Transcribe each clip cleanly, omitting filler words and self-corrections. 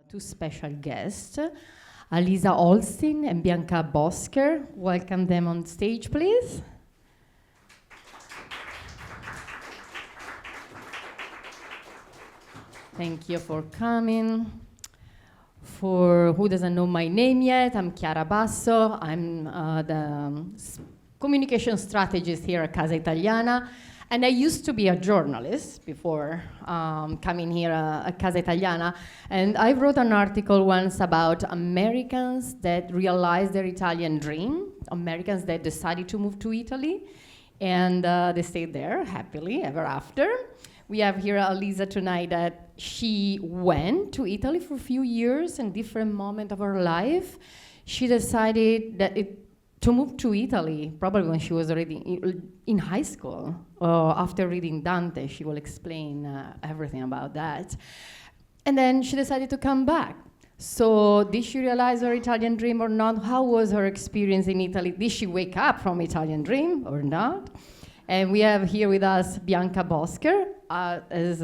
two special guests, Alizah Holstein and Bianca Bosker. Welcome them on stage, please. Thank you for coming. For who doesn't know my name yet, I'm Chiara Basso. I'm the communication strategist here at Casa Italiana. And I used to be a journalist before coming here at Casa Italiana. And I wrote an article once about Americans that realized their Italian dream, Americans that decided to move to Italy, and they stayed there happily ever after. We have here Alizah tonight that she went to Italy for a few years in different moments of her life. She decided that to move to Italy, probably when she was already in high school. After reading Dante, she will explain everything about that. And then she decided to come back. So did she realize her Italian dream or not? How was her experience in Italy? Did she wake up from Italian dream or not? And we have here with us Bianca Bosker, as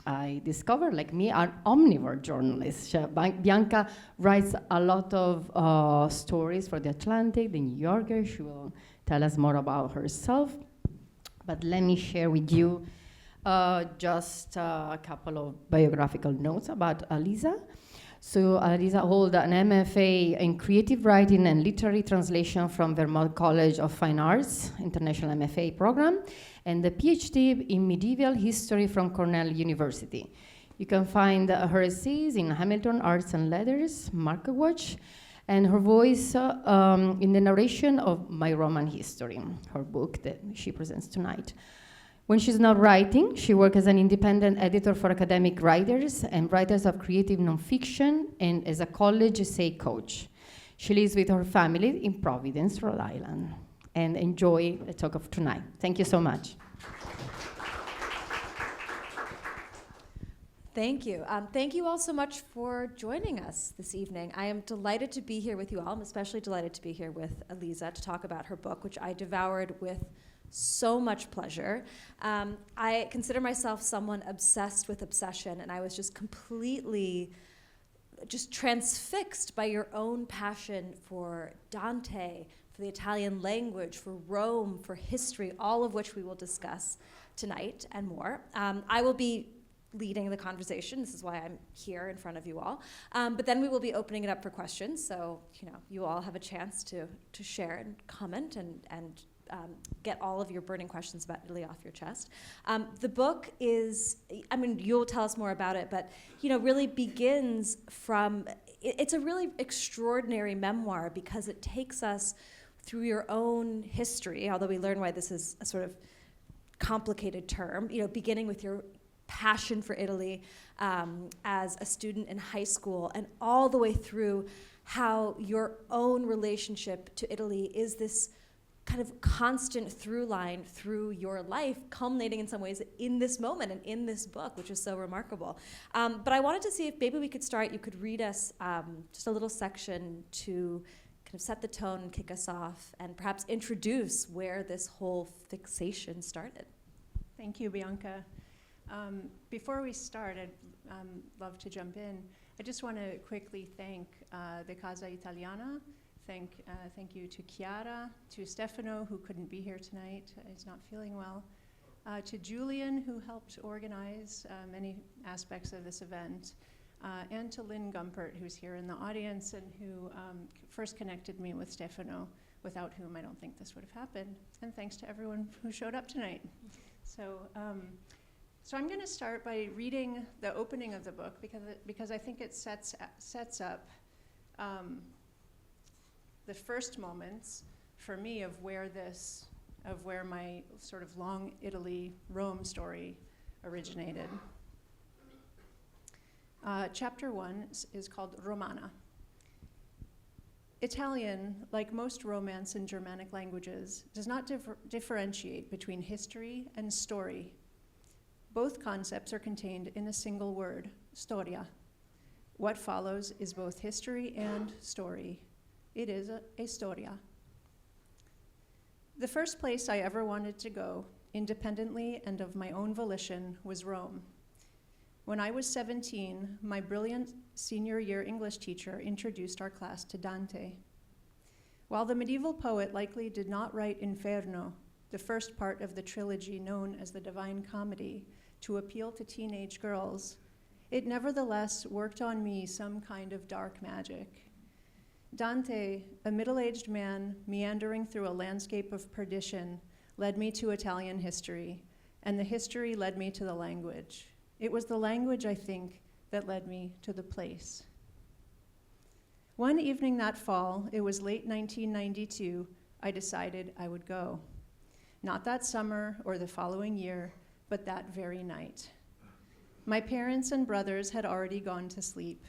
I discovered, like me, an omnivore journalist. Bianca writes a lot of stories for The Atlantic, The New Yorker. She will tell us more about herself. But let me share with you just a couple of biographical notes about Alizah. So Alizah holds an MFA in Creative Writing and Literary Translation from Vermont College of Fine Arts, International MFA program, and the PhD in Medieval History from Cornell University. You can find her essays in Hamilton Arts and Letters, Market Watch, and her voice in the narration of My Roman History, her book that she presents tonight. When she's not writing, she works as an independent editor for academic writers and writers of creative nonfiction and as a college essay coach. She lives with her family in Providence, Rhode Island. And enjoy the talk of tonight. Thank you so much. Thank you. Thank you all so much for joining us this evening. I am delighted to be here with you all. I'm especially delighted to be here with Alizah to talk about her book, which I devoured with so much pleasure. I consider myself someone obsessed with obsession, and I was just completely transfixed by your own passion for Dante, for the Italian language, for Rome, for history, all of which we will discuss tonight and more. I will be leading the conversation. This is why I'm here in front of you all. But then we will be opening it up for questions, so you all have a chance to share and comment and get all of your burning questions about Italy off your chest. The book is, you'll tell us more about it, but really begins from, it's a really extraordinary memoir because it takes us through your own history, although we learn why this is a sort of complicated term, beginning with your passion for Italy as a student in high school and all the way through how your own relationship to Italy is this kind of constant through line through your life, culminating in some ways in this moment and in this book, which is so remarkable. But I wanted to see if maybe we could start, you could read us just a little section to kind of set the tone and kick us off and perhaps introduce where this whole fixation started. Thank you, Bianca. Before we start, I'd love to jump in. I just want to quickly thank the Casa Italiana. Thank you to Chiara, to Stefano, who couldn't be here tonight, he's not feeling well, to Julian, who helped organize many aspects of this event, and to Lynn Gumpert, who's here in the audience and who first connected me with Stefano, without whom I don't think this would have happened. And thanks to everyone who showed up tonight. So I'm going to start by reading the opening of the book because I think it sets up the first moments for me of where my sort of long Italy Rome story originated. Chapter 1 is called Romana. Italian, like most Romance and Germanic languages, does not differentiate between history and story. Both concepts are contained in a single word, storia. What follows is both history and story. It is a storia. The first place I ever wanted to go, independently and of my own volition, was Rome. When I was 17, my brilliant senior year English teacher introduced our class to Dante. While the medieval poet likely did not write Inferno, the first part of the trilogy known as the Divine Comedy, to appeal to teenage girls, it nevertheless worked on me some kind of dark magic. Dante, a middle-aged man meandering through a landscape of perdition, led me to Italian history, and the history led me to the language. It was the language, I think, that led me to the place. One evening that fall, it was late 1992, I decided I would go. Not that summer or the following year, but that very night. My parents and brothers had already gone to sleep.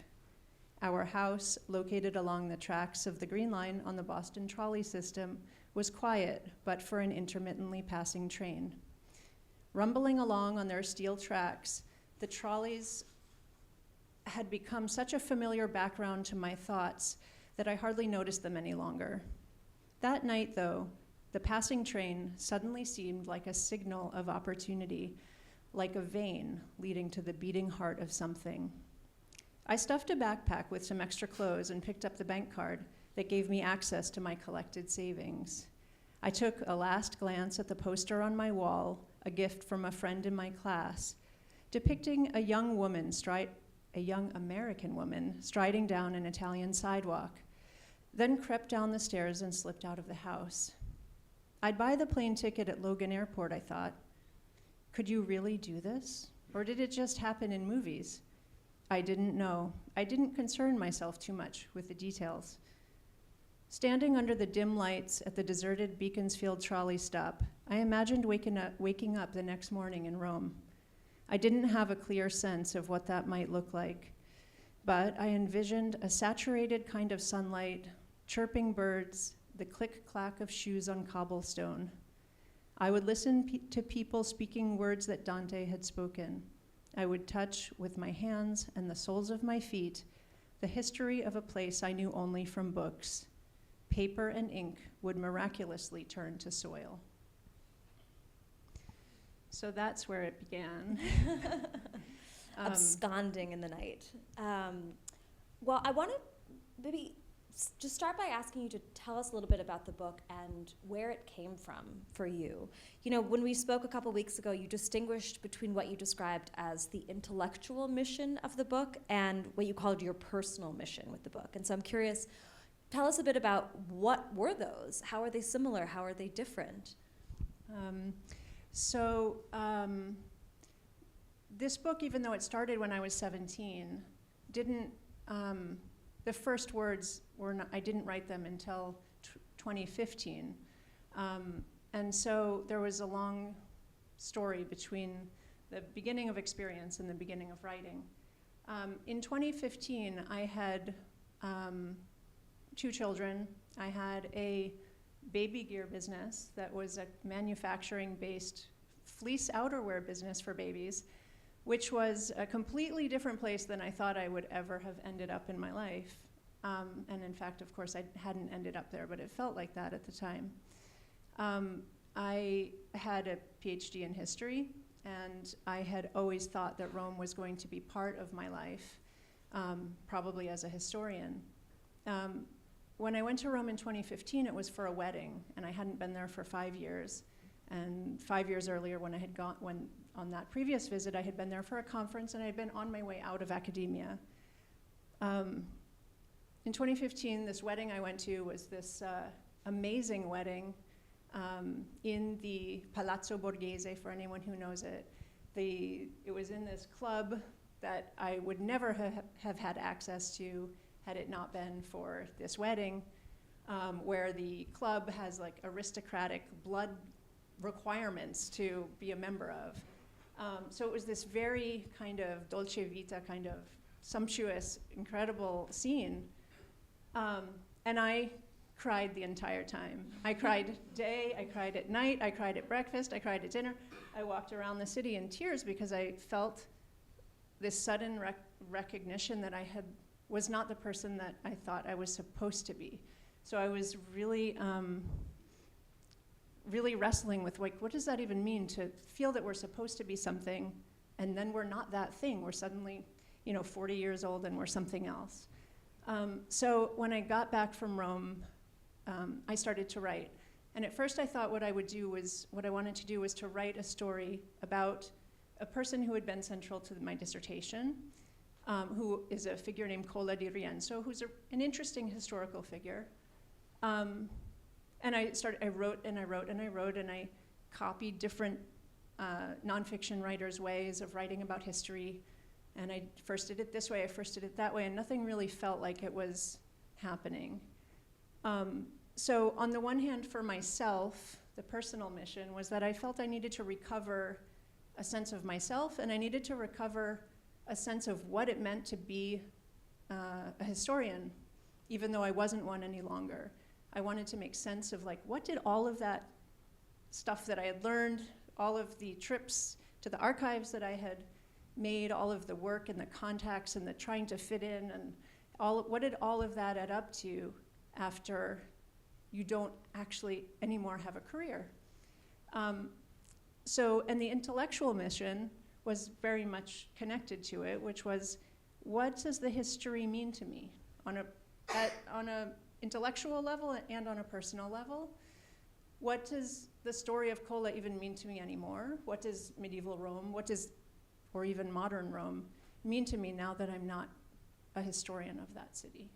Our house, located along the tracks of the Green Line on the Boston trolley system, was quiet, but for an intermittently passing train. Rumbling along on their steel tracks, the trolleys had become such a familiar background to my thoughts that I hardly noticed them any longer. That night, though, the passing train suddenly seemed like a signal of opportunity, like a vein leading to the beating heart of something. I stuffed a backpack with some extra clothes and picked up the bank card that gave me access to my collected savings. I took a last glance at the poster on my wall, a gift from a friend in my class, depicting a young American woman striding down an Italian sidewalk, then crept down the stairs and slipped out of the house. I'd buy the plane ticket at Logan Airport, I thought. Could you really do this? Or did it just happen in movies? I didn't know. I didn't concern myself too much with the details. Standing under the dim lights at the deserted Beaconsfield trolley stop, I imagined waking up the next morning in Rome. I didn't have a clear sense of what that might look like, but I envisioned a saturated kind of sunlight, chirping birds, the click-clack of shoes on cobblestone. I would listen to people speaking words that Dante had spoken. I would touch with my hands and the soles of my feet the history of a place I knew only from books. Paper and ink would miraculously turn to soil. So that's where it began. Absconding in the night. Well, I want to maybe just start by asking you to tell us a little bit about the book and where it came from for you. You know, when we spoke a couple weeks ago, you distinguished between what you described as the intellectual mission of the book and what you called your personal mission with the book. And so I'm curious, tell us a bit about what were those? How are they similar? How are they different? This book, even though it started when I was 17, didn't, the first words were not, I didn't write them until 2015. And so there was a long story between the beginning of experience and the beginning of writing. In 2015, I had 2 children. I had a baby gear business that was a manufacturing-based fleece outerwear business for babies, which was a completely different place than I thought I would ever have ended up in my life. And in fact, of course, I hadn't ended up there, but it felt like that at the time. I had a PhD in history, and I had always thought that Rome was going to be part of my life, probably as a historian. When I went to Rome in 2015, it was for a wedding, and I hadn't been there for 5 years. And 5 years earlier, when on that previous visit, I had been there for a conference, and I had been on my way out of academia. In 2015, this wedding I went to was this amazing wedding in the Palazzo Borghese, for anyone who knows it. It was in this club that I would never have had access to had it not been for this wedding, where the club has like aristocratic blood requirements to be a member of. So it was this very kind of dolce vita, kind of sumptuous, incredible scene. And I cried the entire time. I cried day, I cried at night, I cried at breakfast, I cried at dinner. I walked around the city in tears because I felt this sudden recognition that I was not the person that I thought I was supposed to be. So I was really, really wrestling with, like, what does that even mean to feel that we're supposed to be something and then we're not that thing. We're suddenly, 40 years old and we're something else. So when I got back from Rome, I started to write. And at first I thought what I wanted to do was to write a story about a person who had been central to my dissertation, who is a figure named Cola di Rienzo, who's an interesting historical figure. And I wrote and I wrote and I wrote, and I copied different nonfiction writers' ways of writing about history. And I first did it this way, I first did it that way, and nothing really felt like it was happening. So on the one hand, for myself, the personal mission was that I felt I needed to recover a sense of myself, and I needed to recover a sense of what it meant to be a historian, even though I wasn't one any longer. I wanted to make sense of, like, what did all of that stuff that I had learned, all of the trips to the archives that I had made, all of the work and the contacts and the trying to fit in, and what did all of that add up to after you don't actually anymore have a career? And the intellectual mission was very much connected to it, which was, what does the history mean to me on a intellectual level and on a personal level? What does the story of Cola even mean to me anymore? What does medieval Rome, or even modern Rome, mean to me now that I'm not a historian of that city?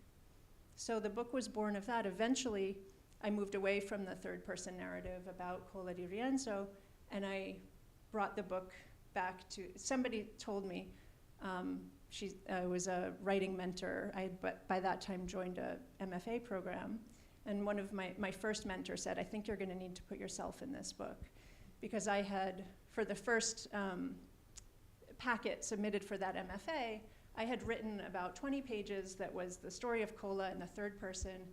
So the book was born of that. Eventually, I moved away from the third-person narrative about Cola di Rienzo, and I brought the book back to, somebody told me, she was a writing mentor. I had by that time joined a MFA program, and one of my first mentors said, I think you're gonna need to put yourself in this book. Because I had, for the first packet submitted for that MFA, I had written about 20 pages that was the story of Cola in the third person,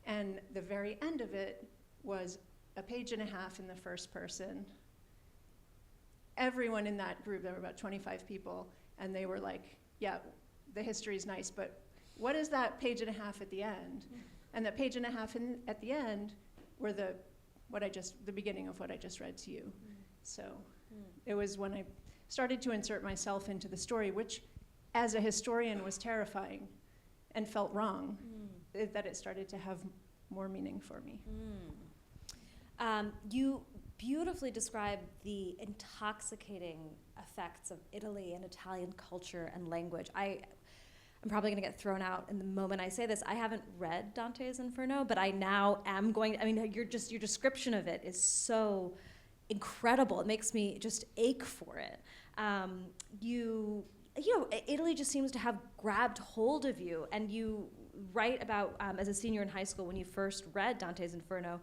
and the very end of it was a page and a half in the first person. Everyone in that group, there were about 25 people, and they were like, yeah, the history's nice, but what is that page and a half at the end? And that page and a half at the end were the beginning of what I just read to you. So it was when I started to insert myself into the story, which as a historian was terrifying and felt wrong, that it started to have more meaning for me. You beautifully describe the intoxicating effects of Italy and Italian culture and language. I'm probably going to get thrown out in the moment I say this. I haven't read Dante's Inferno, but I now am going. I mean, your description of it is so incredible. It makes me just ache for it. Italy just seems to have grabbed hold of you, and you write about as a senior in high school when you first read Dante's Inferno.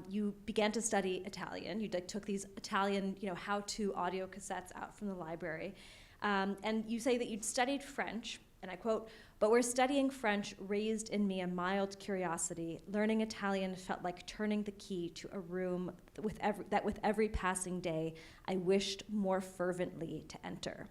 You began to study Italian. You took these Italian, how-to audio cassettes out from the library. And you say that you'd studied French, and I quote, "But where studying French raised in me a mild curiosity, learning Italian felt like turning the key to a room with every passing day I wished more fervently to enter."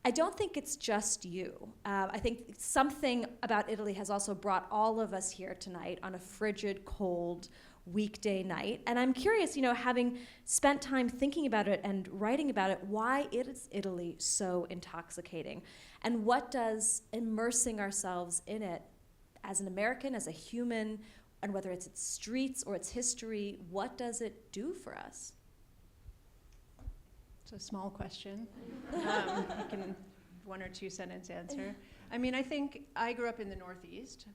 I don't think it's just you. I think something about Italy has also brought all of us here tonight on a frigid, cold, weekday night. And I'm curious, having spent time thinking about it and writing about it, why is Italy so intoxicating? And what does immersing ourselves in it as an American, as a human, and whether it's its streets or its history, what does it do for us? It's a small question. I can 1 or 2 sentence answer. I mean, I think I grew up in the Northeast.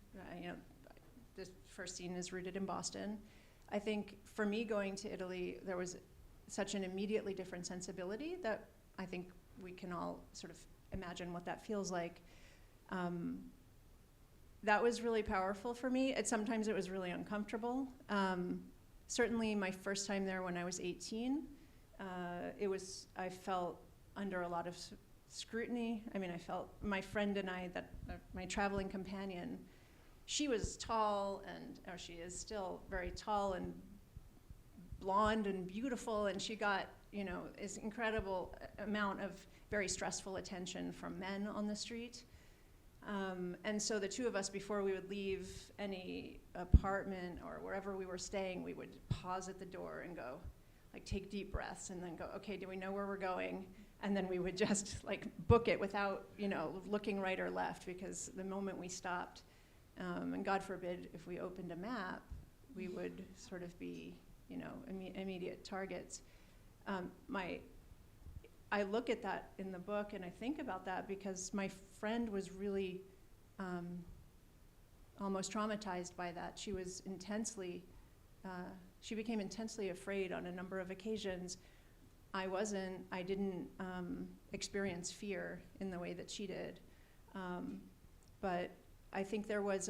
The first scene is rooted in Boston. I think for me going to Italy, there was such an immediately different sensibility that I think we can all sort of imagine what that feels like. That was really powerful for me. Sometimes it was really uncomfortable. Certainly my first time there when I was 18, I felt under a lot of scrutiny. I mean, I felt my friend and I, my traveling companion, she was tall she is still very tall and blonde and beautiful, and she got, this incredible amount of very stressful attention from men on the street. And so the two of us, before we would leave any apartment or wherever we were staying, we would pause at the door and go, take deep breaths and then go, okay, do we know where we're going? and then we would just like book it without, looking right or left, because the moment we stopped, and God forbid if we opened a map, we would sort of be, immediate targets. I look at that in the book and I think about that because my friend was really almost traumatized by that. She was she became intensely afraid on a number of occasions. I didn't experience fear in the way that she did. But I think there was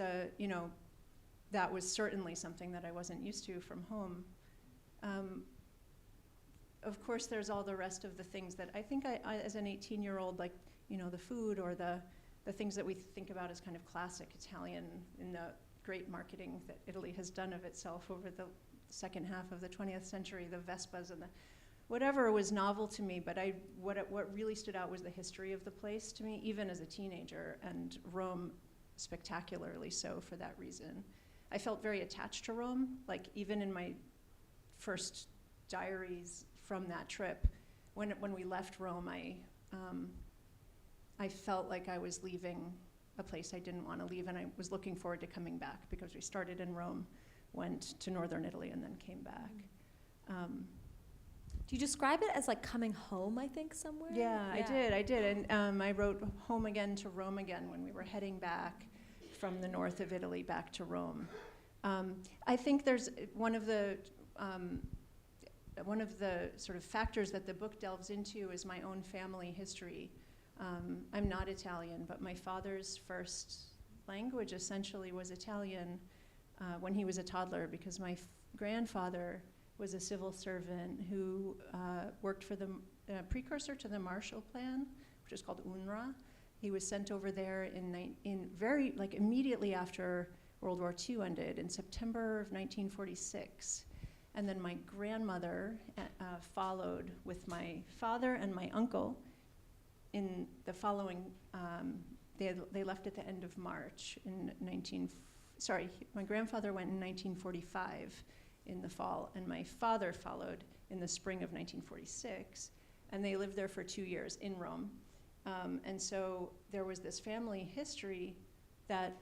that was certainly something that I wasn't used to from home. Of course, there's all the rest of the things that I think I as an 18-year-old, like, the food or the things that we think about as kind of classic Italian in the great marketing that Italy has done of itself over the second half of the 20th century, the Vespas and whatever was novel to me, but what really stood out was the history of the place to me, even as a teenager, and Rome spectacularly so for that reason. I felt very attached to Rome, like even in my first diaries from that trip, when we left Rome, I felt like I was leaving a place I didn't want to leave, and I was looking forward to coming back because we started in Rome, went to northern Italy, and then came back. Do you describe it as like coming home, I think, somewhere? Yeah, I did. And I wrote home again to Rome again when we were heading back from the north of Italy back to Rome. I think there's one of the sort of factors that the book delves into is my own family history. I'm not Italian, but my father's first language essentially was Italian when he was a toddler, because my grandfather was a civil servant who worked for the precursor to the Marshall Plan, which is called UNRWA. He was sent over there immediately after World War II ended, in September of 1946. And then my grandmother followed with my father and my uncle in the following, they left at the end of March my grandfather went in 1945 in the fall, and my father followed in the spring of 1946, and they lived there for 2 years in Rome. And so there was this family history that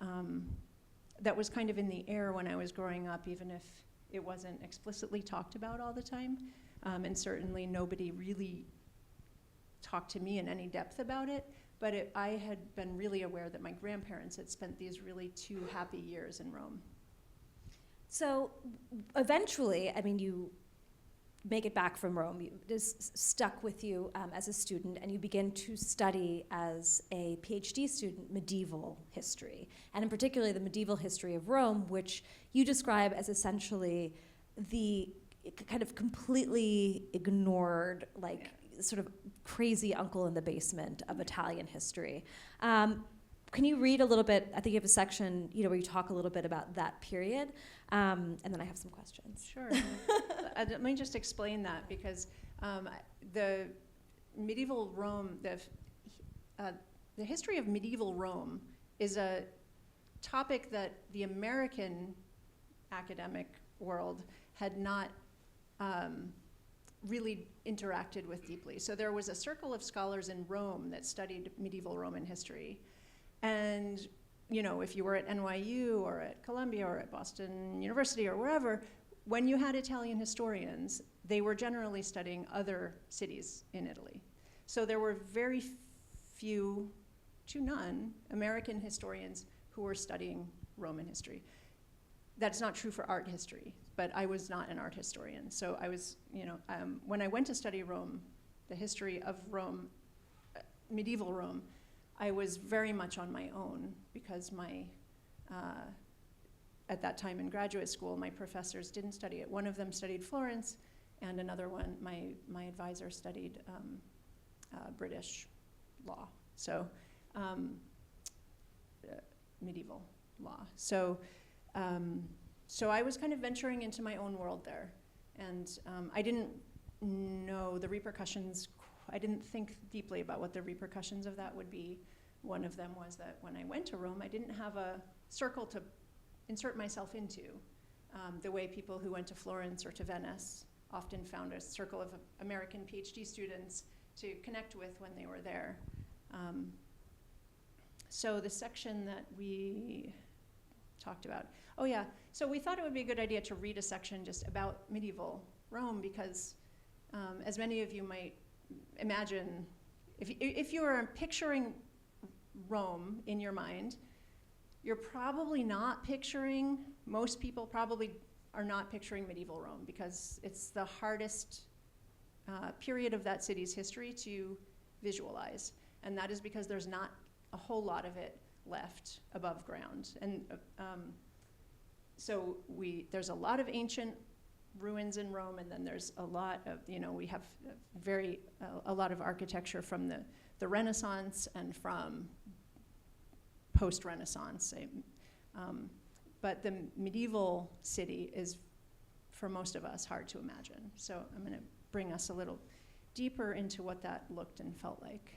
was kind of in the air when I was growing up, even if it wasn't explicitly talked about all the time. And certainly nobody really talked to me in any depth about it, but I had been really aware that my grandparents had spent these really 2 happy years in Rome. So eventually, I mean, you make it back from Rome. This stuck with you as a student, and you begin to study as a PhD student medieval history, and in particular the medieval history of Rome, which you describe as essentially the kind of completely ignored, sort of crazy uncle in the basement of Italian history. Can you read a little bit? I think you have a section, where you talk a little bit about that period, and then I have some questions. Sure. Let me just explain that, because the medieval Rome, the history of medieval Rome is a topic that the American academic world had not really interacted with deeply. So there was a circle of scholars in Rome that studied medieval Roman history. And, if you were at NYU or at Columbia or at Boston University or wherever, when you had Italian historians, they were generally studying other cities in Italy. So there were very few to none American historians who were studying Roman history. That's not true for art history, but I was not an art historian. So I was, when I went to study Rome, the history of Rome, medieval Rome, I was very much on my own, because at that time in graduate school, my professors didn't study it. One of them studied Florence, and another one, my advisor studied British law, so medieval law. So I was kind of venturing into my own world there, and I didn't know the repercussions. I didn't think deeply about what the repercussions of that would be. One of them was that when I went to Rome, I didn't have a circle to insert myself into, the way people who went to Florence or to Venice often found a circle of American PhD students to connect with when they were there. So the section that we talked about, so we thought it would be a good idea to read a section just about medieval Rome because as many of you might imagine, if you are picturing Rome in your mind, you're probably not picturing, most people probably are not picturing medieval Rome because it's the hardest period of that city's history to visualize. And that is because there's not a whole lot of it left above ground. And so there's a lot of ancient ruins in Rome, and then there's a lot of, we have a lot of architecture from the Renaissance and from post-Renaissance. But the medieval city is, for most of us, hard to imagine. So I'm going to bring us a little deeper into what that looked and felt like.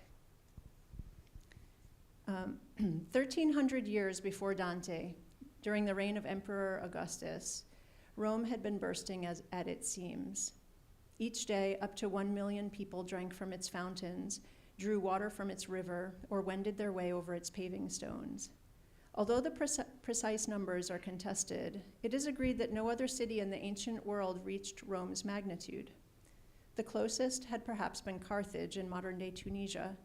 1,300 years before Dante, during the reign of Emperor Augustus, Rome had been bursting at its seams. Each day, up to 1 million people drank from its fountains, drew water from its river, or wended their way over its paving stones. Although the precise numbers are contested, it is agreed that no other city in the ancient world reached Rome's magnitude. The closest had perhaps been Carthage in modern-day Tunisia,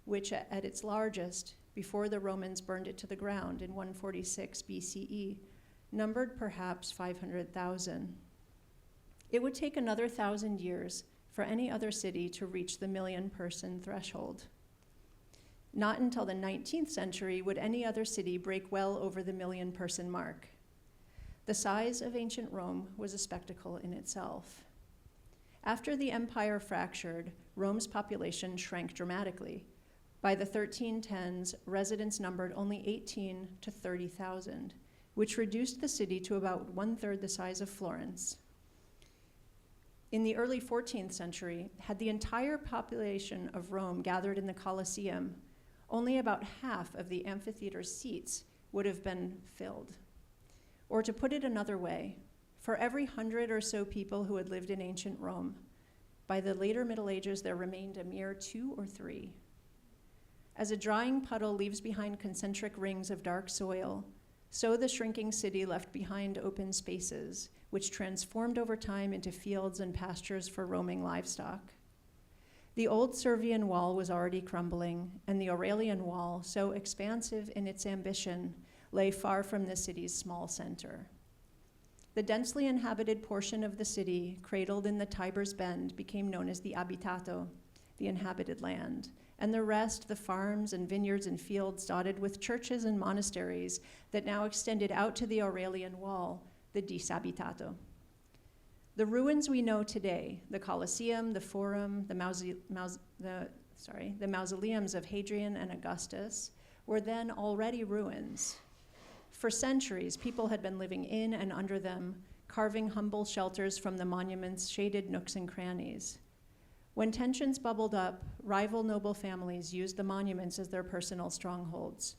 which at its largest, before the Romans burned it to the ground in 146 BCE, numbered perhaps 500,000. It would take another 1,000 years for any other city to reach the million-person threshold. Not until the 19th century would any other city break well over the million-person mark. The size of ancient Rome was a spectacle in itself. After the empire fractured, Rome's population shrank dramatically. By the 1310s, residents numbered only 18 to 30,000, which reduced the city to about 1/3 the size of Florence. In the early 14th century, had the entire population of Rome gathered in the Colosseum, only about half of the amphitheater's seats would have been filled. Or to put it another way, for every 100 or so people who had lived in ancient Rome, by the later Middle Ages there remained a mere 2 or 3. As a drying puddle leaves behind concentric rings of dark soil, so the shrinking city left behind open spaces, which transformed over time into fields and pastures for roaming livestock. The old Servian wall was already crumbling, and the Aurelian wall, so expansive in its ambition, lay far from the city's small center. The densely inhabited portion of the city, cradled in the Tiber's bend, became known as the abitato, the inhabited land, and the rest, the farms and vineyards and fields dotted with churches and monasteries that now extended out to the Aurelian wall, the disabitato. The ruins we know today, the Colosseum, the Forum, the mausoleums of Hadrian and Augustus, were then already ruins. For centuries, people had been living in and under them, carving humble shelters from the monument's shaded nooks and crannies. When tensions bubbled up, rival noble families used the monuments as their personal strongholds.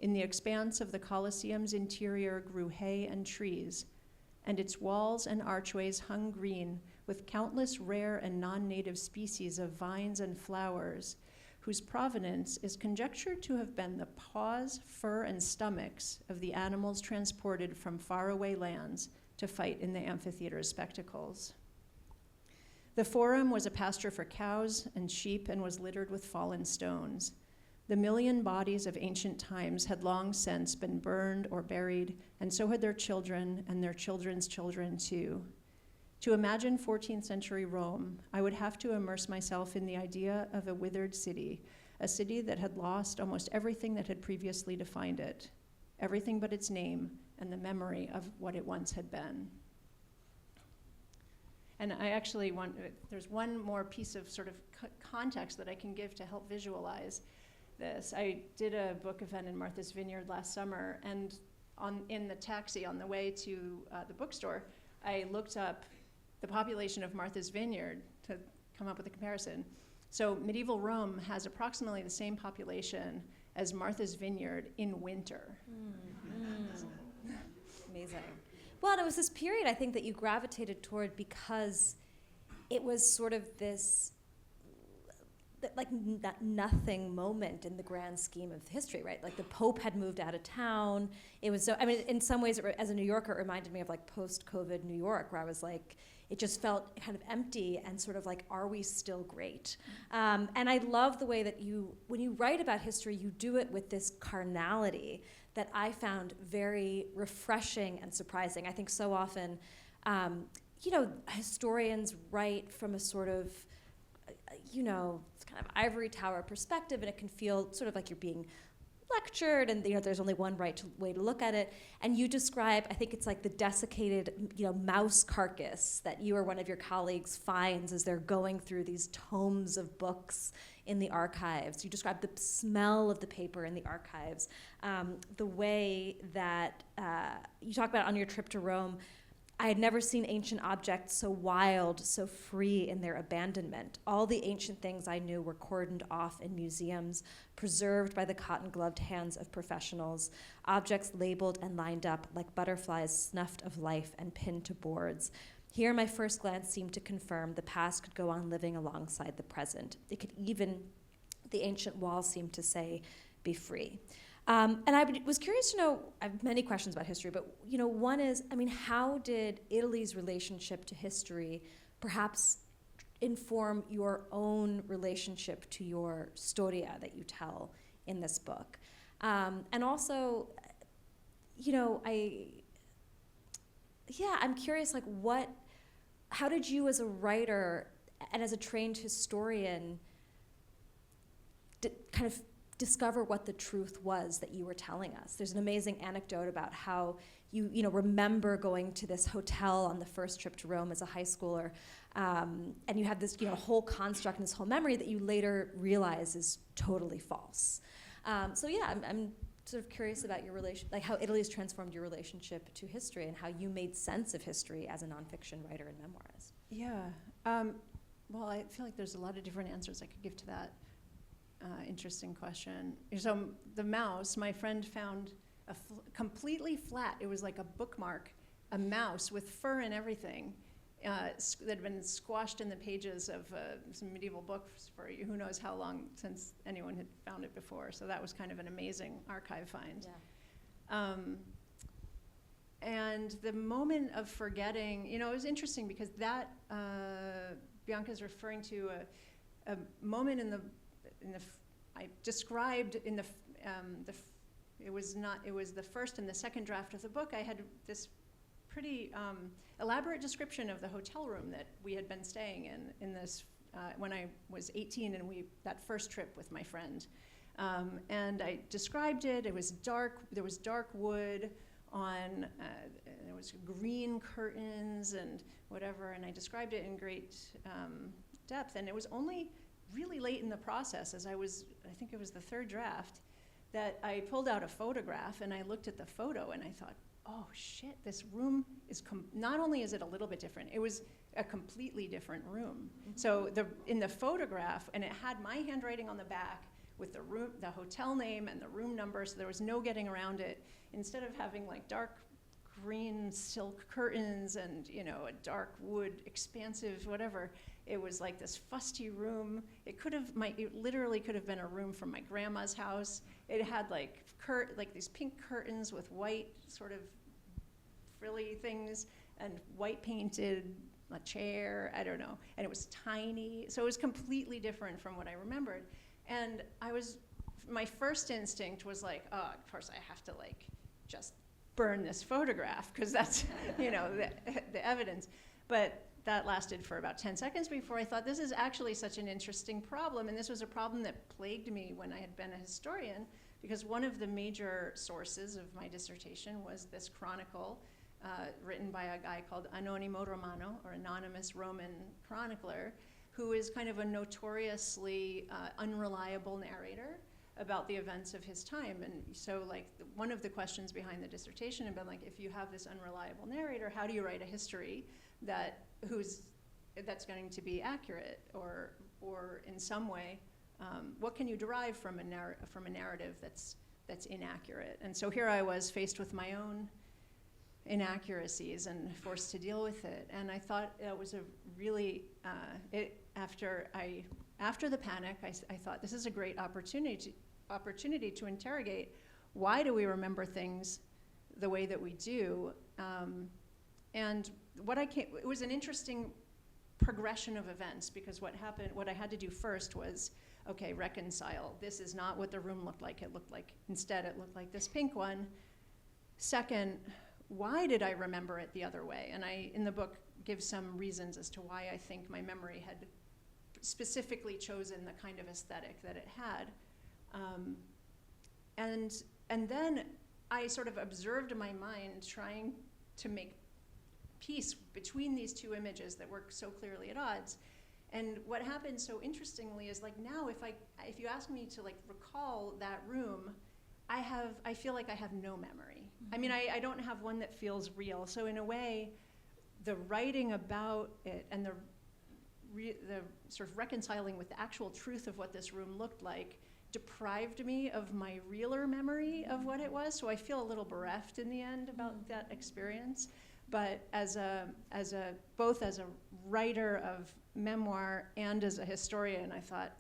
In the expanse of the Colosseum's interior grew hay and trees, and its walls and archways hung green with countless rare and non-native species of vines and flowers, whose provenance is conjectured to have been the paws, fur, and stomachs of the animals transported from faraway lands to fight in the amphitheater's spectacles. The Forum was a pasture for cows and sheep and was littered with fallen stones. The million bodies of ancient times had long since been burned or buried, and so had their children and their children's children too. To imagine 14th century Rome, I would have to immerse myself in the idea of a withered city, a city that had lost almost everything that had previously defined it, everything but its name and the memory of what it once had been. And I actually there's one more piece of sort of context that I can give to help visualize this. I did a book event in Martha's Vineyard last summer, and in the taxi on the way to the bookstore, I looked up the population of Martha's Vineyard to come up with a comparison. So medieval Rome has approximately the same population as Martha's Vineyard in winter. Amazing. Well, it was this period, I think, that you gravitated toward because it was sort of this that nothing moment in the grand scheme of history, right? Like the Pope had moved out of town. It was so, I mean, in some ways, as a New Yorker, it reminded me of like post-COVID New York, where I was like, it just felt kind of empty and sort of like, are we still great? And I love the way that when you write about history, you do it with this carnality that I found very refreshing and surprising. I think so often, historians write from a sort of, kind of ivory tower perspective, and it can feel sort of like you're being lectured, and there's only one right way to look at it. And you describe, I think it's like the desiccated, mouse carcass that you or one of your colleagues finds as they're going through these tomes of books in the archives. You describe the smell of the paper in the archives, the way that you talk about on your trip to Rome. I had never seen ancient objects so wild, so free in their abandonment. All the ancient things I knew were cordoned off in museums, preserved by the cotton-gloved hands of professionals, objects labeled and lined up like butterflies snuffed of life and pinned to boards. Here, my first glance seemed to confirm the past could go on living alongside the present. It could even, the ancient walls seemed to say, be free. And I was curious to know, I have many questions about history, but one is, how did Italy's relationship to history perhaps inform your own relationship to your storia that you tell in this book? And also, I'm curious, how did you as a writer and as a trained historian kind of discover what the truth was that you were telling us? There's an amazing anecdote about how you remember going to this hotel on the first trip to Rome as a high schooler, and you have this whole construct and this whole memory that you later realize is totally false. I'm sort of curious about your relation, like how Italy has transformed your relationship to history and how you made sense of history as a nonfiction writer and memoirist. Yeah. Well, I feel like there's a lot of different answers I could give to that. Interesting question. So the mouse, my friend found completely flat. It was like a bookmark, a mouse with fur and everything that had been squashed in the pages of some medieval books for who knows how long since anyone had found it before. So that was kind of an amazing archive find. Yeah. And the moment of forgetting, it was interesting because that Bianca's referring to a moment I described in it was the first and the second draft of the book. I had this pretty elaborate description of the hotel room that we had been staying in this when I was 18 and that first trip with my friend. And I described it. It was dark. There was dark wood on. There was green curtains and whatever. And I described it in great depth. And it was only really late in the process, I think it was the third draft, that I pulled out a photograph and I looked at the photo and I thought, oh shit, this room is, not only is it a little bit different, it was a completely different room. Mm-hmm. So in the photograph, and it had my handwriting on the back with the hotel name and the room number, so there was no getting around it. Instead of having like dark green silk curtains and a dark wood, expansive whatever, it was like this fusty room. It literally could have been a room from my grandma's house. It had like these pink curtains with white sort of frilly things and white painted a chair, I don't know. And it was tiny. So it was completely different from what I remembered. And my first instinct was like, oh, of course I have to just burn this photograph because that's, the evidence. But that lasted for about 10 seconds before I thought, this is actually such an interesting problem. And this was a problem that plagued me when I had been a historian, because one of the major sources of my dissertation was this chronicle written by a guy called Anonimo Romano, or Anonymous Roman Chronicler, who is kind of a notoriously unreliable narrator about the events of his time. And so one of the questions behind the dissertation had been if you have this unreliable narrator, how do you write a history that's going to be accurate, or in some way, what can you derive from a narrative that's inaccurate? And so here I was faced with my own inaccuracies and forced to deal with it. And I thought that was a really after after the panic, I thought this is a great opportunity to interrogate why do we remember things the way that we do. And it was an interesting progression of events, because what I had to do first was, okay, reconcile. This is not what the room looked like. Instead it looked like this pink one. Second, why did I remember it the other way? And I, in the book, give some reasons as to why I think my memory had specifically chosen the kind of aesthetic that it had. And then I sort of observed my mind trying to make peace between these two images that were so clearly at odds. And what happened so interestingly is, like, now if you ask me to, like, recall that room, I feel like I have no memory. I mean, I don't have one that feels real. So in a way, the writing about it and the sort of reconciling with the actual truth of what this room looked like deprived me of my realer memory of what it was. So I feel a little bereft in the end about that experience. But both as a writer of memoir and as a historian, I thought,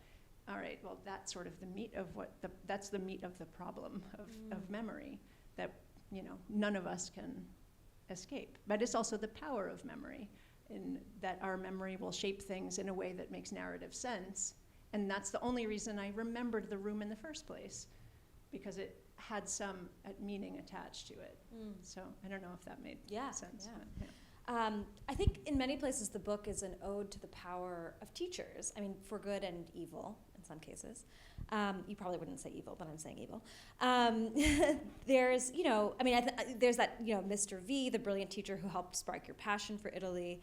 all right, well, that's sort of the meat of that's the meat of the problem of memory that, none of us can escape. But it's also the power of memory, in that our memory will shape things in a way that makes narrative sense. And that's the only reason I remembered the room in the first place, because it had some meaning attached to it. So I don't know if that made sense. Yeah. But, I think in many places the book is an ode to the power of teachers. I mean, for good and evil in some cases. You probably wouldn't say evil, but I'm saying evil. There's, there's that, Mr. V, the brilliant teacher who helped spark your passion for Italy.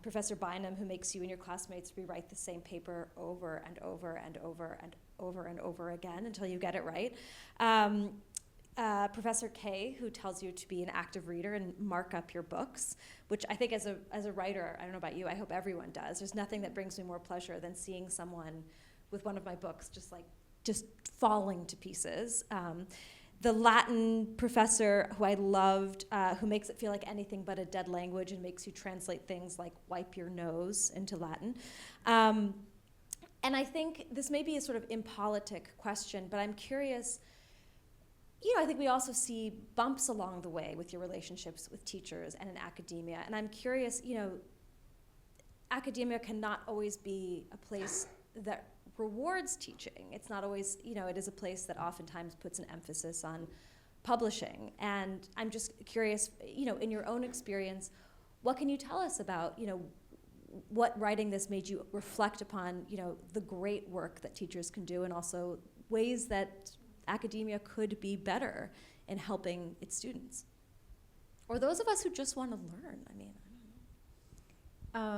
Professor Bynum, who makes you and your classmates rewrite the same paper over and over and over and over and over again until you get it right. Professor K, who tells you to be an active reader and mark up your books, which I think as a writer, I don't know about you, I hope everyone does. There's nothing that brings me more pleasure than seeing someone with one of my books just falling to pieces. The Latin professor who I loved, who makes it feel like anything but a dead language and makes you translate things like wipe your nose into Latin. And I think this may be a sort of impolitic question, but I'm curious, I think we also see bumps along the way with your relationships with teachers and in academia. And I'm curious, academia cannot always be a place that rewards teaching. It's not always, it is a place that oftentimes puts an emphasis on publishing. And I'm just curious, in your own experience, what can you tell us about, what writing this made you reflect upon, the great work that teachers can do, and also ways that academia could be better in helping its students? Or those of us who just want to learn, I don't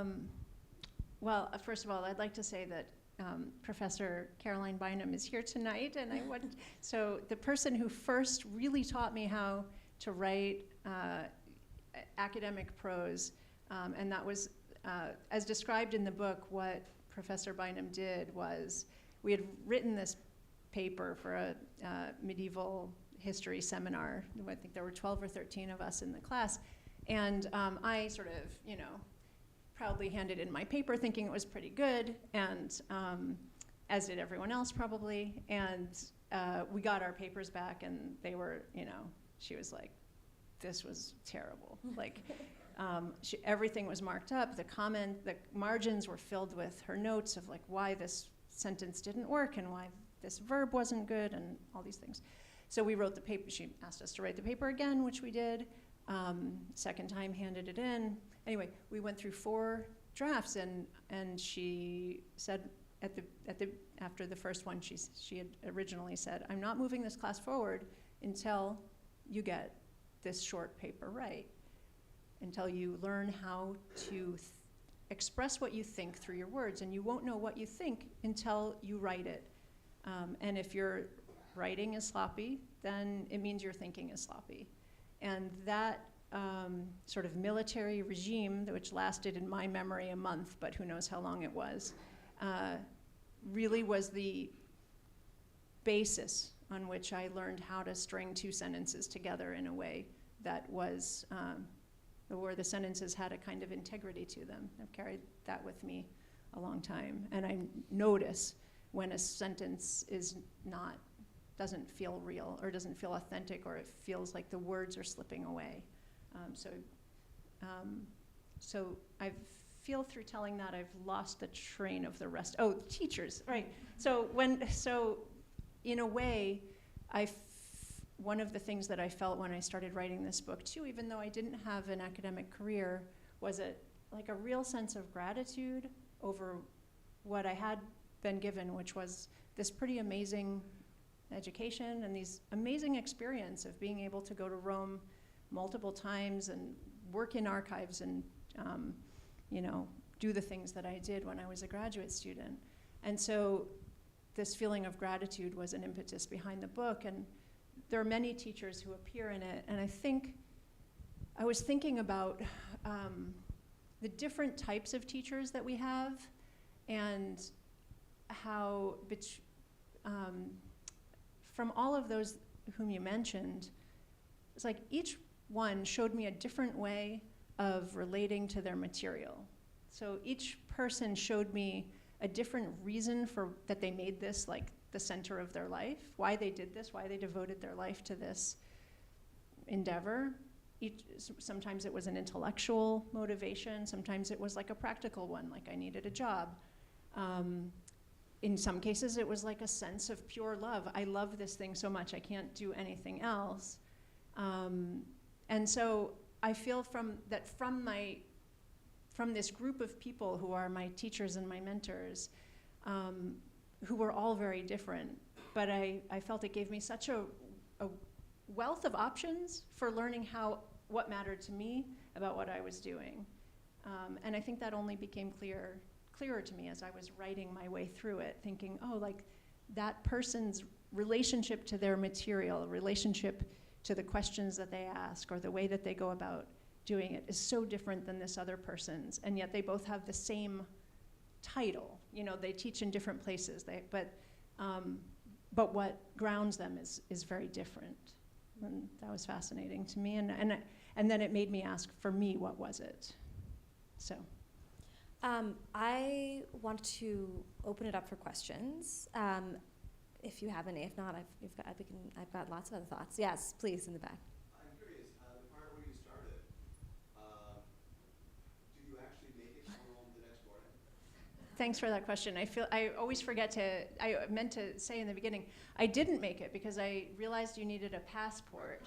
know. Well, first of all, I'd like to say that Professor Caroline Bynum is here tonight, and so the person who first really taught me how to write academic prose, and that was, as described in the book, what Professor Bynum did was, we had written this paper for a medieval history seminar. I think there were 12 or 13 of us in the class, and I sort of, proudly handed in my paper thinking it was pretty good, and as did everyone else probably, and we got our papers back, and they were, she was like, this was terrible. Like, everything was marked up, the margins were filled with her notes of like why this sentence didn't work and why this verb wasn't good and all these things. So we wrote the paper. She asked us to write the paper again, which we did. Second time, handed it in. Anyway, we went through 4 drafts, and she said after the first one, she had originally said, I'm not moving this class forward until you get this short paper right, until you learn how to express what you think through your words, and you won't know what you think until you write it. And if your writing is sloppy, then it means your thinking is sloppy. And that sort of military regime, which lasted in my memory a month, but who knows how long it was, really was the basis on which I learned how to string 2 sentences together in a way that was, where the sentences had a kind of integrity to them. I've carried that with me a long time. And I notice when a sentence doesn't feel real or doesn't feel authentic, or it feels like the words are slipping away. So I feel through telling that I've lost the train of the rest. Oh, teachers, right. So in a way, one of the things that I felt when I started writing this book too, even though I didn't have an academic career, was a real sense of gratitude over what I had been given, which was this pretty amazing education and these amazing experience of being able to go to Rome multiple times and work in archives and do the things that I did when I was a graduate student. And so this feeling of gratitude was an impetus behind the book, and there are many teachers who appear in it, and I was thinking about the different types of teachers that we have, and how from all of those whom you mentioned, it's like each one showed me a different way of relating to their material. So each person showed me a different reason that they made this like the center of their life, why they did this, why they devoted their life to this endeavor. Sometimes it was an intellectual motivation, sometimes it was like a practical one, like I needed a job. In some cases it was like a sense of pure love. I love this thing so much, I can't do anything else. And so I feel from this group of people who are my teachers and my mentors, who were all very different, but I felt it gave me such a wealth of options for learning what mattered to me about what I was doing. And I think that only became clearer to me as I was writing my way through it, thinking, oh, like that person's relationship to their material, relationship to the questions that they ask, or the way that they go about doing it is so different than this other person's, and yet they both have the same title. They teach in different places, but what grounds them is very different. And that was fascinating to me, and then it made me ask, for me, what was it? So. I want to open it up for questions. If you have any, if not, I've got lots of other thoughts. Yes, please, in the back. I'm curious, the part where you started, did you actually make it home the next morning? Thanks for that question. I always forget I meant to say in the beginning, I didn't make it because I realized you needed a passport.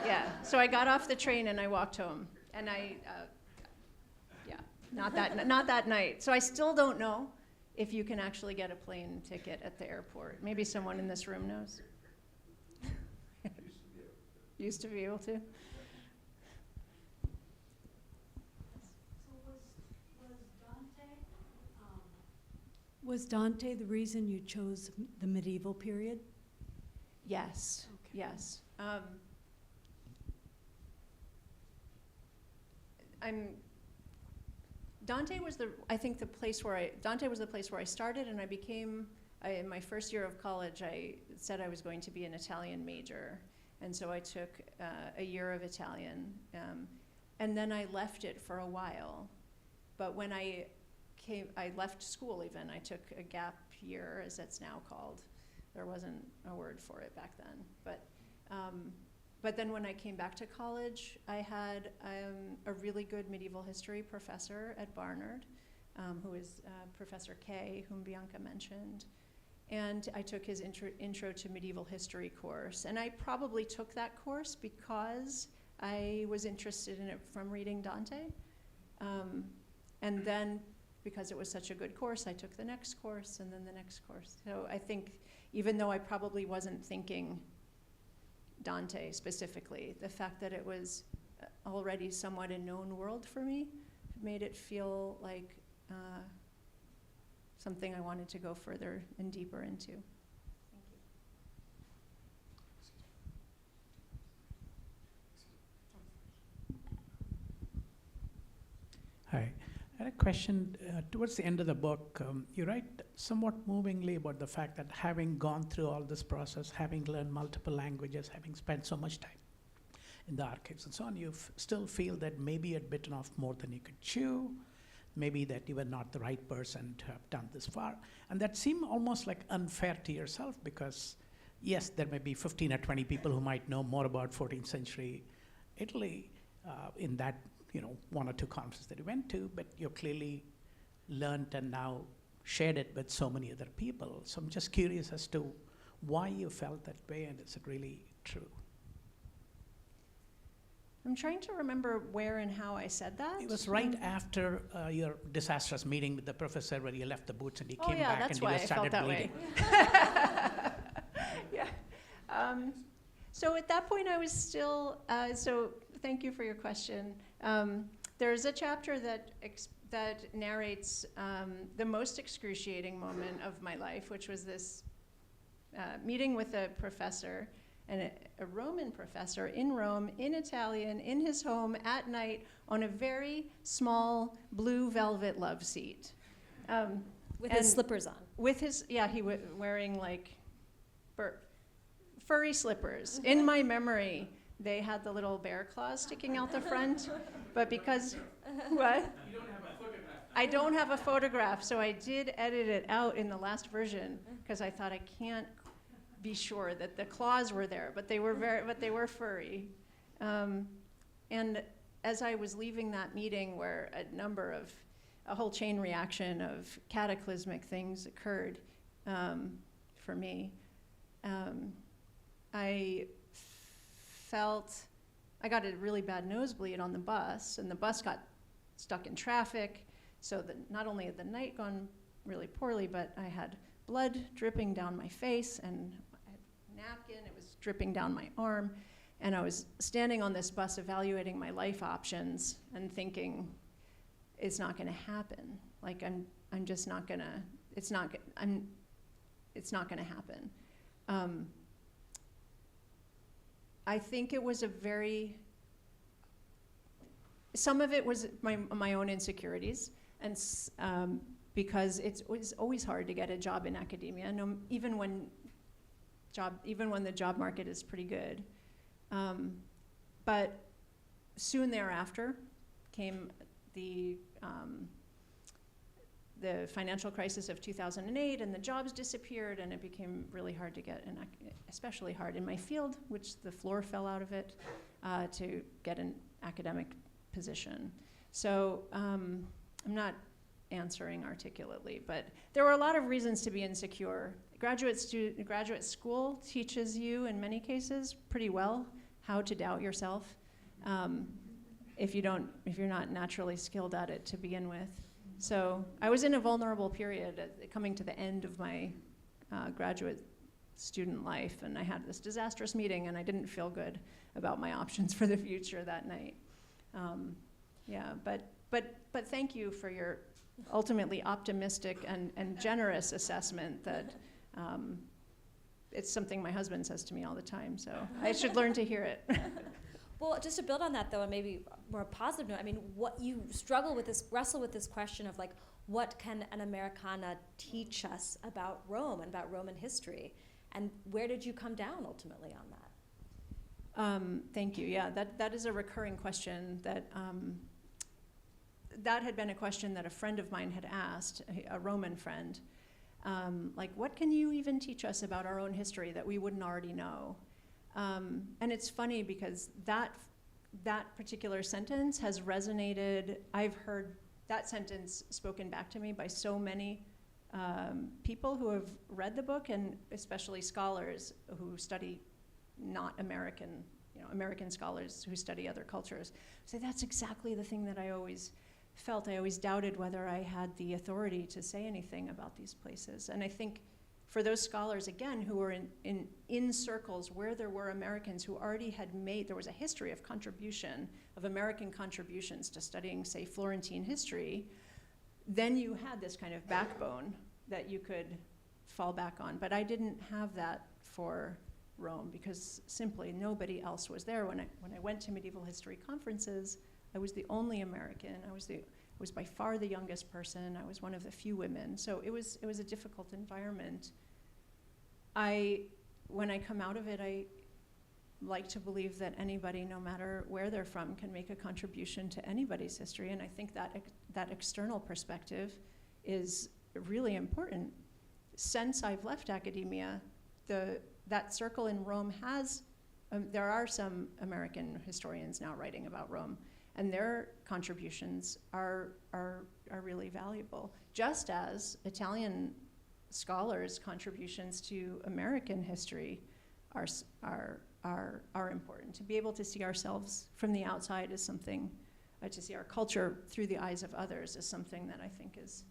Yeah, so I got off the train and I walked home, and not that night. So I still don't know if you can actually get a plane ticket at the airport. Maybe someone in this room knows. Used to be able to. Was Dante the reason you chose the medieval period? Yes, okay. Yes. Dante was the place where I started, and in my first year of college, I said I was going to be an Italian major. And so I took a year of Italian, and then I left it for a while. But when I left school even, I took a gap year, as it's now called. There wasn't a word for it back then. But then when I came back to college, I had a really good medieval history professor at Barnard, who is Professor Kay, whom Bianca mentioned. And I took his intro to medieval history course. And I probably took that course because I was interested in it from reading Dante. And then, because it was such a good course, I took the next course and then the next course. So I think even though I probably wasn't thinking Dante specifically, the fact that it was already somewhat a known world for me made it feel like something I wanted to go further and deeper into. Thank you. Hi. I had a question. Towards the end of the book, you write somewhat movingly about the fact that having gone through all this process, having learned multiple languages, having spent so much time in the archives and so on, you still feel that maybe you'd bitten off more than you could chew, maybe that you were not the right person to have done this far. And that seemed almost like unfair to yourself because, yes, there may be 15 or 20 people who might know more about 14th century Italy in that, one or two conferences that you went to, but you clearly learned and now shared it with so many other people. So I'm just curious as to why you felt that way, and is it really true? I'm trying to remember where and how I said that. It was right after your disastrous meeting with the professor where you left the boots and he came back that's and why you started I felt bleeding. that way. Yeah. So at that point I was still, so thank you for your question. There's a chapter that narrates the most excruciating moment of my life, which was this meeting with a professor, and a Roman professor in Rome, in Italian, in his home at night on a very small blue velvet love seat. With his slippers on. With his, he was wearing like furry slippers. In my memory, they had the little bear claws sticking out the front, but because, what? You don't have a photograph. I don't have a photograph, so I did edit it out in the last version because I thought I can't be sure that the claws were there, but they were furry. And as I was leaving that meeting where a whole chain reaction of cataclysmic things occurred for me, I got a really bad nosebleed on the bus, and the bus got stuck in traffic, so that not only had the night gone really poorly, but I had blood dripping down my face, and I had a napkin, it was dripping down my arm, and I was standing on this bus evaluating my life options and thinking, it's not gonna happen. Like, I'm just not gonna, it's not gonna happen. I think it was some of it was my own insecurities, and because it was always hard to get a job in academia, even when the job market is pretty good. But soon thereafter came the financial crisis of 2008, and the jobs disappeared, and it became really hard to get, especially hard in my field, which the floor fell out of it, to get an academic position. So I'm not answering articulately, but there were a lot of reasons to be insecure. Graduate school teaches you, in many cases, pretty well how to doubt yourself, if you're not naturally skilled at it to begin with. So I was in a vulnerable period coming to the end of my graduate student life, and I had this disastrous meeting, and I didn't feel good about my options for the future that night. But thank you for your ultimately optimistic and generous assessment that it's something my husband says to me all the time, so I should learn to hear it. Well, just to build on that, though, and maybe more positive note, I mean, what you wrestle with this question of, like, what can an Americana teach us about Rome and about Roman history, and where did you come down ultimately on that? Thank you. Yeah, that is a recurring question that had been a question that a friend of mine had asked, a Roman friend, like, what can you even teach us about our own history that we wouldn't already know? And it's funny because that particular sentence has resonated. I've heard that sentence spoken back to me by so many people who have read the book, and especially scholars who study not American, American scholars who study other cultures. So that's exactly the thing that I always felt. I always doubted whether I had the authority to say anything about these places. And I think for those scholars, again, who were in circles where there were Americans who already had there was a history of contribution, of American contributions to studying, say, Florentine history, then you had this kind of backbone that you could fall back on. But I didn't have that for Rome because simply nobody else was there. When I went to medieval history conferences, I was the only American. I was by far the youngest person. I was one of the few women. So it was a difficult environment. When I come out of it, like to believe that anybody, no matter where they're from, can make a contribution to anybody's history. And I think that that external perspective is really important. Since I've left academia, that circle in Rome has, there are some American historians now writing about Rome, and their contributions are really valuable, just as Italian scholars' contributions to American history are important. To be able to see ourselves from the outside is something, to see our culture through the eyes of others is something that I think is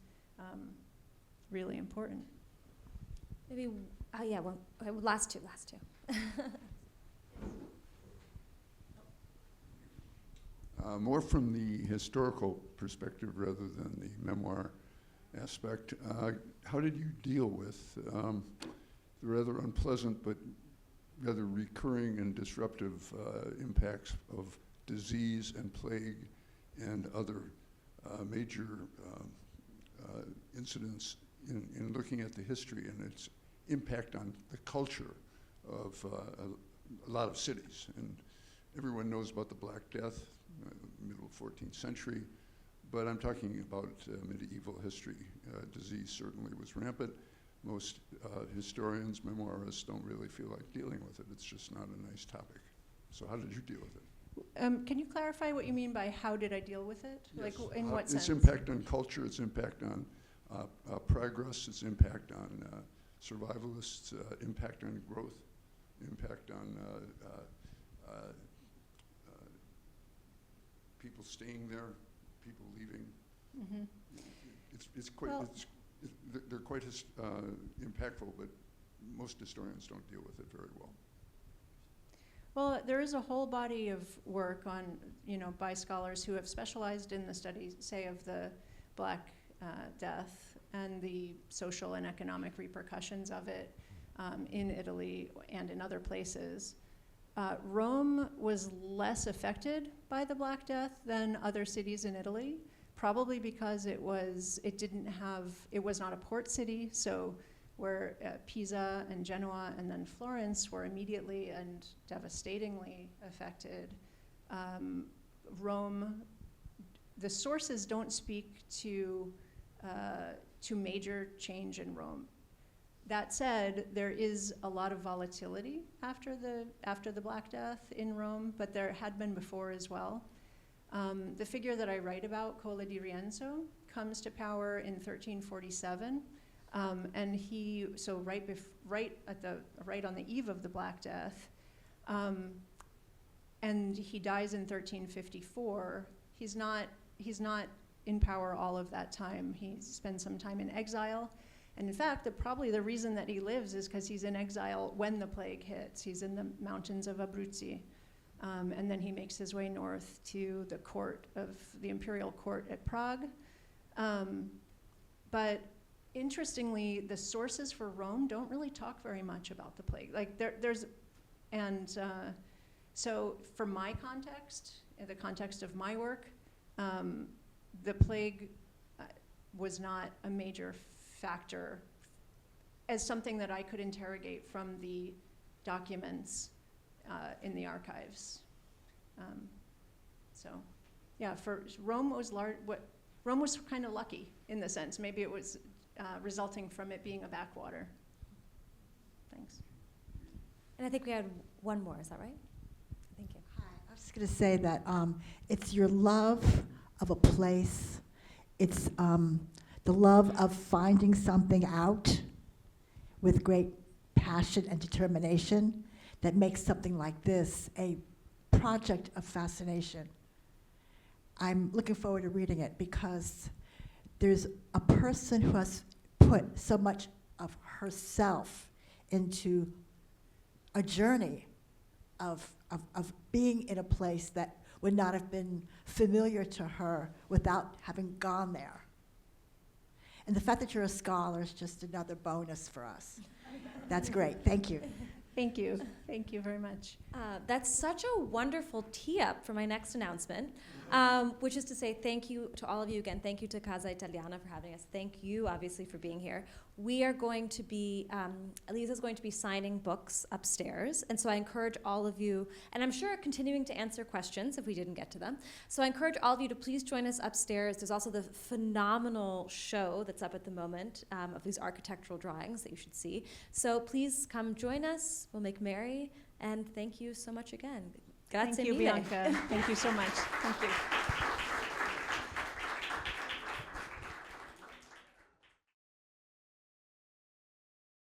really important. Maybe, yeah, well, okay, last two. More from the historical perspective rather than the memoir aspect, how did you deal with the rather unpleasant but rather recurring and disruptive impacts of disease and plague and other major incidents in looking at the history and its impact on the culture of a lot of cities? And everyone knows about the Black Death, middle 14th century, but I'm talking about medieval history. Disease certainly was rampant. Most historians, memoirists don't really feel like dealing with it. It's just not a nice topic. So how did you deal with it? Can you clarify what you mean by how did I deal with it? Yes. Like in what sense? Its impact on culture, its impact on progress, its impact on survivalists, impact on growth, impact on people staying there, people leaving. Mm-hmm. It's quite, Well, they're quite impactful, but most historians don't deal with it very well. Well, there is a whole body of work on, by scholars who have specialized in the study, say, of the Black Death and the social and economic repercussions of it in Italy and in other places. Rome was less affected by the Black Death than other cities in Italy, probably because it was not a port city, so where Pisa and Genoa and then Florence were immediately and devastatingly affected. Rome, the sources don't speak to major change in Rome. That said, there is a lot of volatility after the Black Death in Rome, but there had been before as well. The figure that I write about, Cola di Rienzo, comes to power in 1347, and he right on the eve of the Black Death, and he dies in 1354. He's not in power all of that time. He spends some time in exile. And in fact, probably the reason that he lives is because he's in exile when the plague hits. He's in the mountains of Abruzzi. And then he makes his way north to the court of the imperial court at Prague. But interestingly, the sources for Rome don't really talk very much about the plague. Like so for my context, in the context of my work, the plague was not a major factor as something that I could interrogate from the documents in the archives. So, yeah, for Rome was Rome was kind of lucky in the sense. Maybe it was resulting from it being a backwater. Thanks. And I think we had one more, is that right? Thank you. Hi, I was just going to say that it's your love of a place. It's the love of finding something out with great passion and determination that makes something like this a project of fascination. I'm looking forward to reading it because there's a person who has put so much of herself into a journey of being in a place that would not have been familiar to her without having gone there. And the fact that you're a scholar is just another bonus for us. That's great. Thank you. Thank you. Thank you very much. That's such a wonderful tee-up for my next announcement, which is to say thank you to all of you again. Thank you to Casa Italiana for having us. Thank you, obviously, for being here. we are going to be, Alizah's going to be signing books upstairs. And so I encourage all of you, and I'm sure continuing to answer questions if we didn't get to them. So I encourage all of you to please join us upstairs. There's also the phenomenal show that's up at the moment of these architectural drawings that you should see. So please come join us. We'll make merry. And thank you so much again. Grazie Thank you, mille. Bianca. Thank you so much. Thank you.